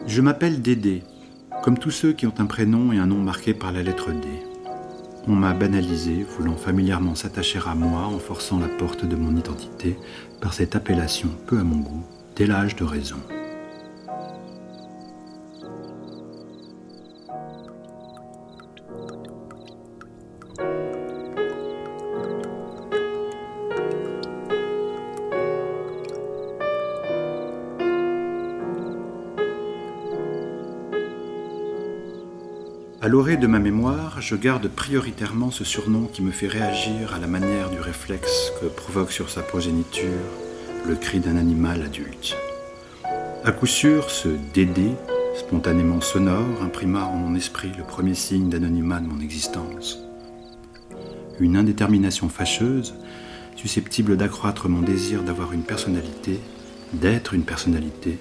Je m'appelle Dédé, comme tous ceux qui ont un prénom et un nom marqué par la lettre D. On m'a banalisé, voulant familièrement s'attacher à moi en forçant la porte de mon identité par cette appellation peu à mon goût, dès l'âge de raison. À l'orée de ma mémoire, je garde prioritairement ce surnom qui me fait réagir à la manière du réflexe que provoque sur sa progéniture le cri d'un animal adulte. À coup sûr, ce Dédé, spontanément sonore, imprima en mon esprit le premier signe d'anonymat de mon existence. Une indétermination fâcheuse, susceptible d'accroître mon désir d'avoir une personnalité, d'être une personnalité,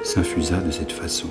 s'infusa de cette façon.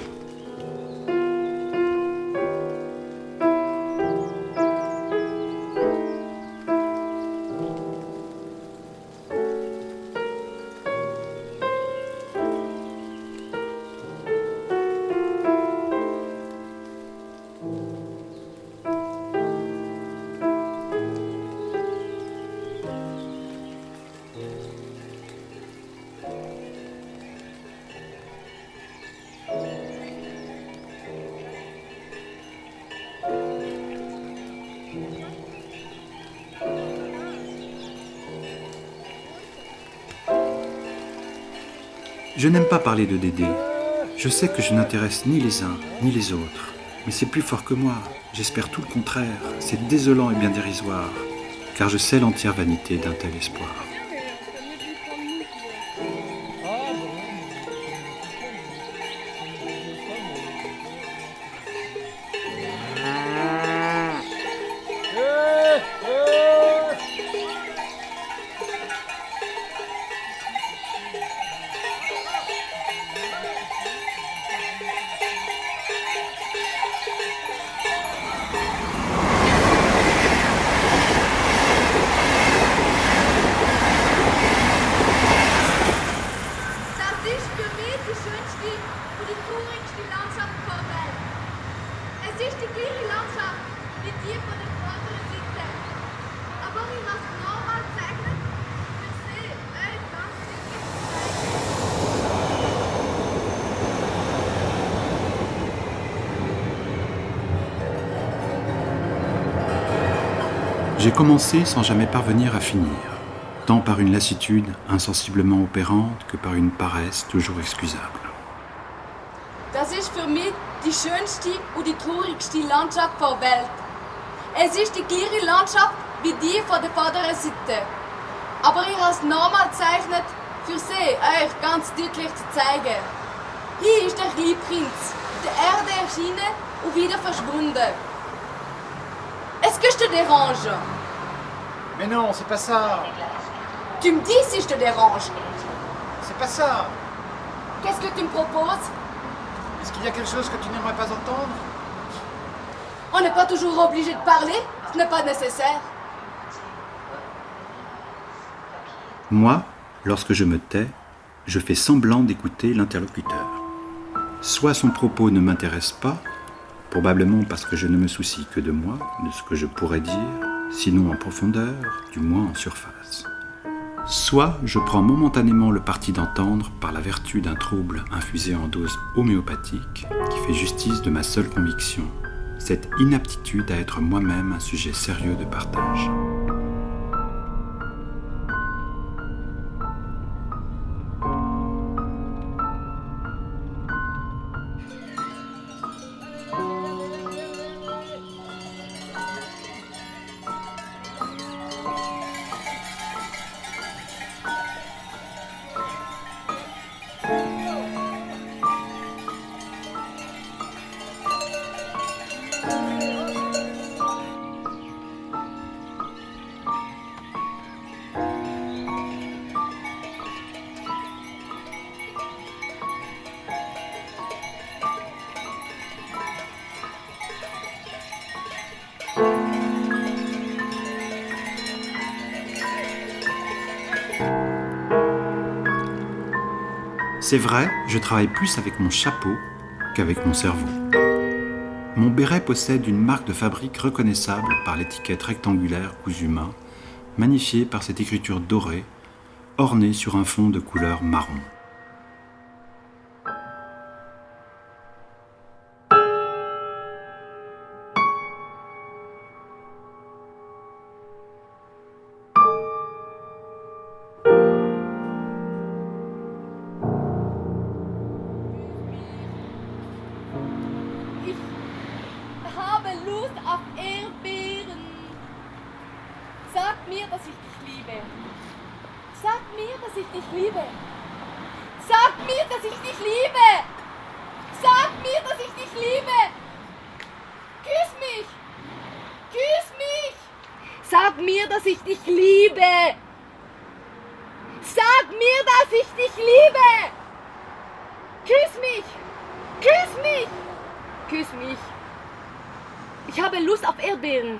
Je n'aime pas parler de Dédé. Je sais que je n'intéresse ni les uns ni les autres. Mais c'est plus fort que moi. J'espère tout le contraire. C'est désolant et bien dérisoire. Car je sais l'entière vanité d'un tel espoir. J'ai commencé sans jamais parvenir à finir, tant par une lassitude insensiblement opérante que par une paresse toujours excusable. Das ist für mich die schönste und die traurigste Landschaft der Welt. Es ist die gleiche Landschaft wie die von der vorderen Seite. Aber ich habe es nochmal gezeichnet, für Sie, euch ganz deutlich zu zeigen. Hier ist der kleine Prinz, der Erde erschienen und wieder verschwunden. Est-ce que je te dérange? Mais non, c'est pas ça. Tu me dis si je te dérange. C'est pas ça. Qu'est-ce que tu me proposes? Est-ce qu'il y a quelque chose que tu n'aimerais pas entendre? On n'est pas toujours obligé de parler, ce n'est pas nécessaire. Moi, lorsque je me tais, je fais semblant d'écouter l'interlocuteur. Soit son propos ne m'intéresse pas, probablement parce que je ne me soucie que de moi, de ce que je pourrais dire, sinon en profondeur, du moins en surface. Soit je prends momentanément le parti d'entendre par la vertu d'un trouble infusé en dose homéopathique qui fait justice de ma seule conviction, cette inaptitude à être moi-même un sujet sérieux de partage. C'est vrai, je travaille plus avec mon chapeau qu'avec mon cerveau. Mon béret possède une marque de fabrique reconnaissable par l'étiquette rectangulaire cousu main, magnifiée par cette écriture dorée, ornée sur un fond de couleur marron. Ich habe Lust auf Erdbeeren. Sag mir, dass ich dich liebe. Sag mir, dass ich dich liebe. Sag mir, dass ich dich liebe. Sag mir, dass ich dich liebe. Küss mich. Küss mich. Sag mir, dass ich dich liebe. Sag mir, dass ich dich liebe. Küss mich. Küss mich. Küss mich. Ich habe Lust auf Erdbeeren.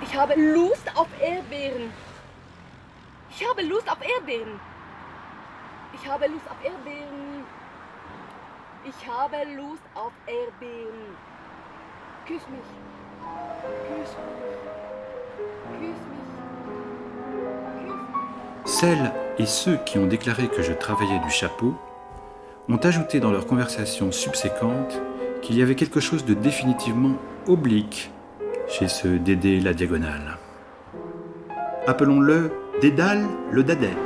Ich habe Lust auf Erdbeeren. Ich habe Lust auf Erdbeeren. Ich habe Lust auf Erdbeeren. Ich habe Lust auf Erdbeeren. Küss mich. Küss mich. Küss mich. Küss mich. Celles et ceux qui ont déclaré que je travaillais du chapeau ont ajouté dans leur conversation subséquente qu'il y avait quelque chose de définitivement oblique chez ce Dédé la diagonale. Appelons-le Dédale le Dadet.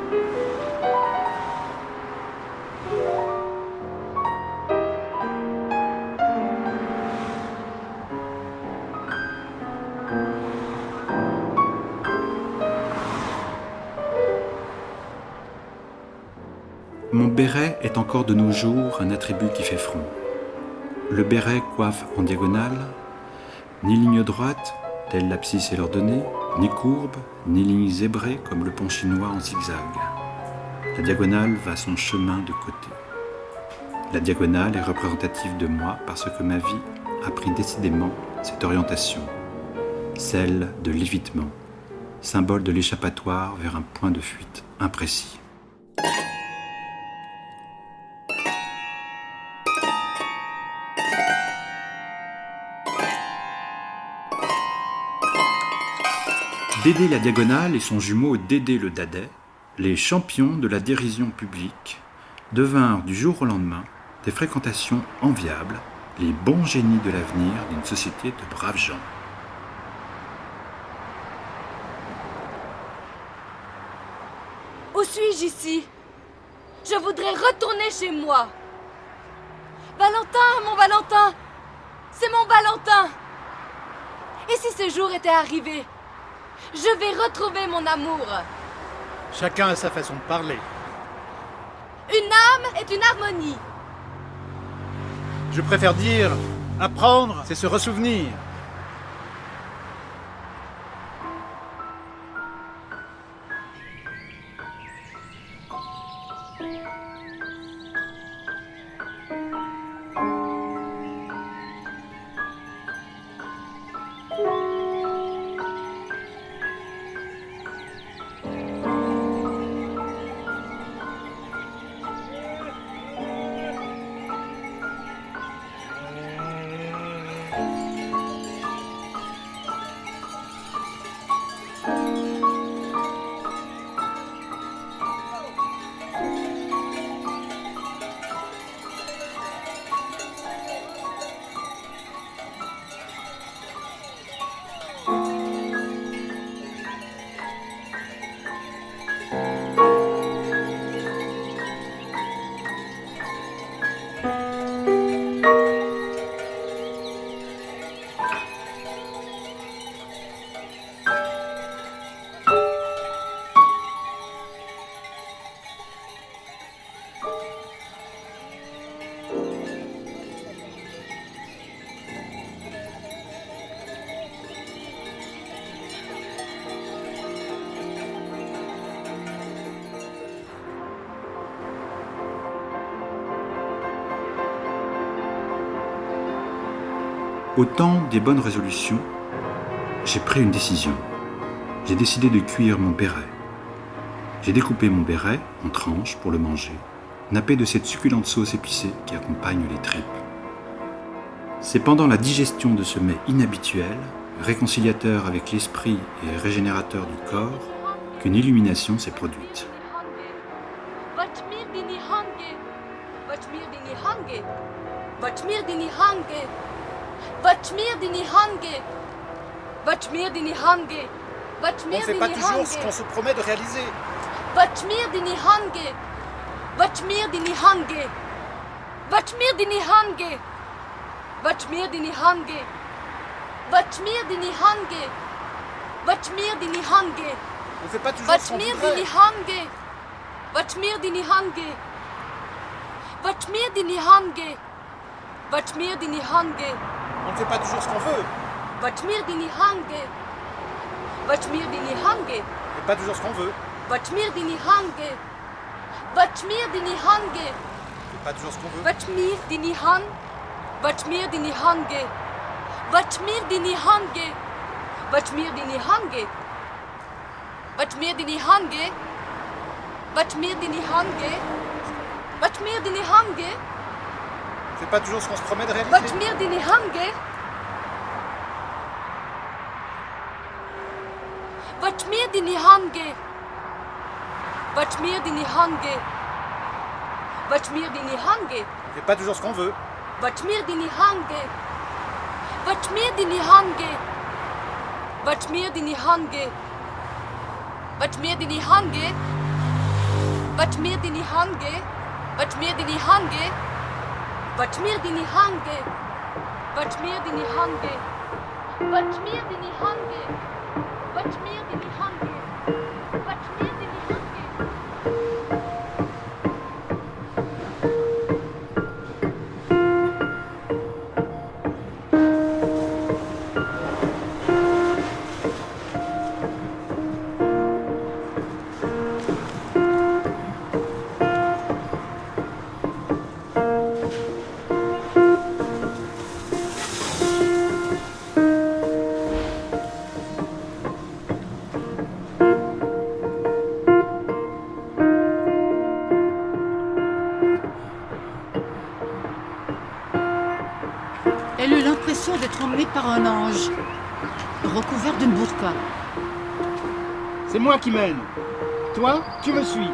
Mon béret est encore de nos jours un attribut qui fait front. Le béret coiffe en diagonale, ni ligne droite, telle l'abscisse et l'ordonnée, ni courbe, ni ligne zébrée comme le pont chinois en zigzag. La diagonale va son chemin de côté. La diagonale est représentative de moi parce que ma vie a pris décidément cette orientation, celle de l'évitement, symbole de l'échappatoire vers un point de fuite imprécis. Dédé la diagonale et son jumeau Dédé le Dadet, les champions de la dérision publique, devinrent du jour au lendemain des fréquentations enviables, les bons génies de l'avenir d'une société de braves gens. Où suis-je ici? Je voudrais retourner chez moi. Valentin, mon Valentin! C'est mon Valentin! Et si ce jour était arrivé? Je vais retrouver mon amour. Chacun a sa façon de parler. Une âme est une harmonie. Je préfère dire, apprendre, c'est se ressouvenir. Au temps des bonnes résolutions, j'ai pris une décision. J'ai décidé de cuire mon béret. J'ai découpé mon béret en tranches pour le manger, nappé de cette succulente sauce épicée qui accompagne les tripes. C'est pendant la digestion de ce mets inhabituel, réconciliateur avec l'esprit et régénérateur du corps, qu'une illumination s'est produite. On ne fait pas toujours ce qu'on se promet de réaliser. On ne fait pas toujours ce qu'on voudrait. On ne fait pas toujours ce qu'on veut. On ne fait pas toujours ce qu'on veut. On ne fait pas toujours ce qu'on veut. On ne fait pas toujours ce qu'on se promet de réaliser. On ne fait pas toujours ce qu'on veut. Elle eut l'impression d'être emmenée par un ange, recouvert d'une burqa. C'est moi qui mène. Toi, tu me suis.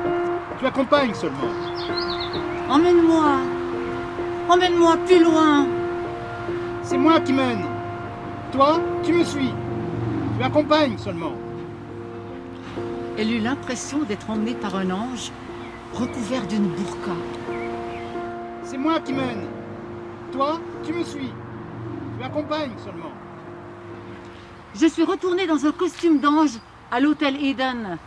Tu accompagnes seulement. Emmène-moi, emmène-moi plus loin. C'est moi qui mène. Toi, tu me suis. Tu accompagnes seulement. Elle eut l'impression d'être emmenée par un ange, recouvert d'une burqa. C'est moi qui mène. Toi, tu me suis. Tu accompagnes seulement. Je suis retournée dans un costume d'ange à l'hôtel Eden.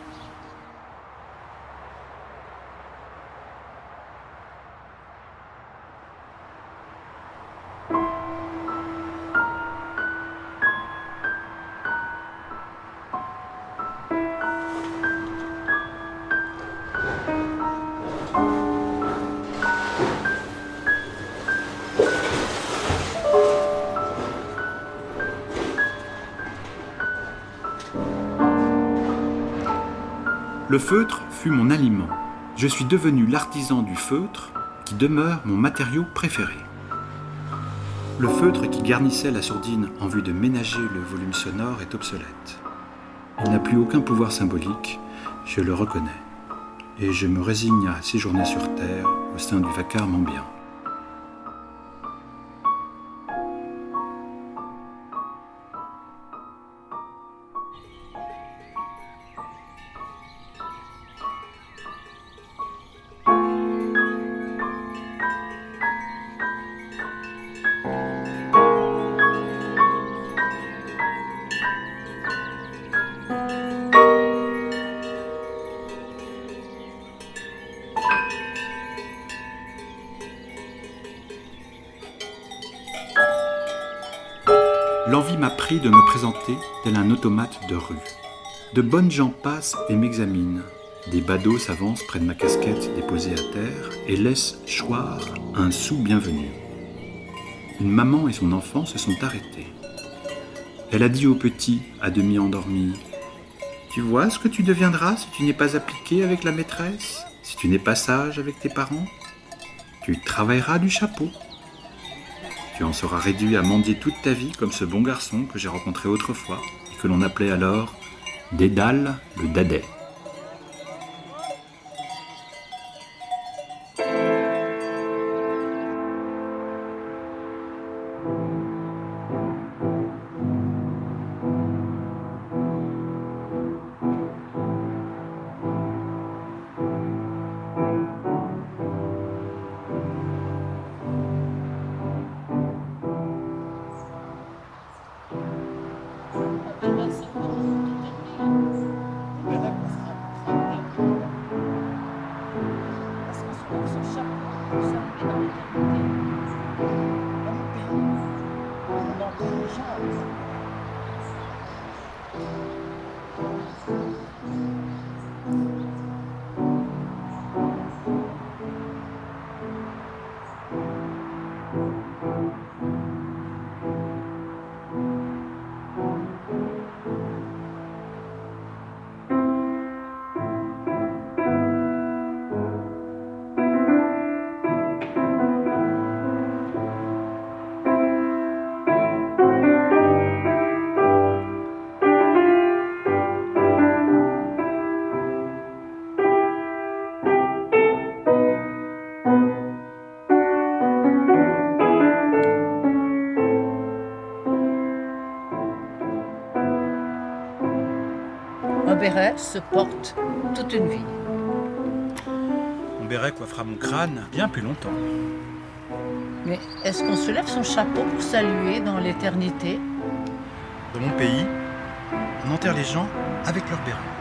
Le feutre fut mon aliment. Je suis devenu l'artisan du feutre qui demeure mon matériau préféré. Le feutre qui garnissait la sourdine en vue de ménager le volume sonore est obsolète. Il n'a plus aucun pouvoir symbolique, je le reconnais. Et je me résigne à séjourner sur Terre au sein du vacarme ambiant. L'envie m'a pris de me présenter tel un automate de rue. De bonnes gens passent et m'examinent. Des badauds s'avancent près de ma casquette déposée à terre et laissent choir un sou bienvenu. Une maman et son enfant se sont arrêtés. Elle a dit au petit, à demi endormi, « Tu vois ce que tu deviendras si tu n'es pas appliqué avec la maîtresse, si tu n'es pas sage avec tes parents? Tu travailleras du chapeau. Tu en seras réduit à mendier toute ta vie comme ce bon garçon que j'ai rencontré autrefois et que l'on appelait alors Dédale le Dadais. Un béret se porte toute une vie. Mon béret coiffera mon crâne bien plus longtemps. Mais est-ce qu'on se lève son chapeau pour saluer dans l'éternité? Dans mon pays, on enterre les gens avec leur béret.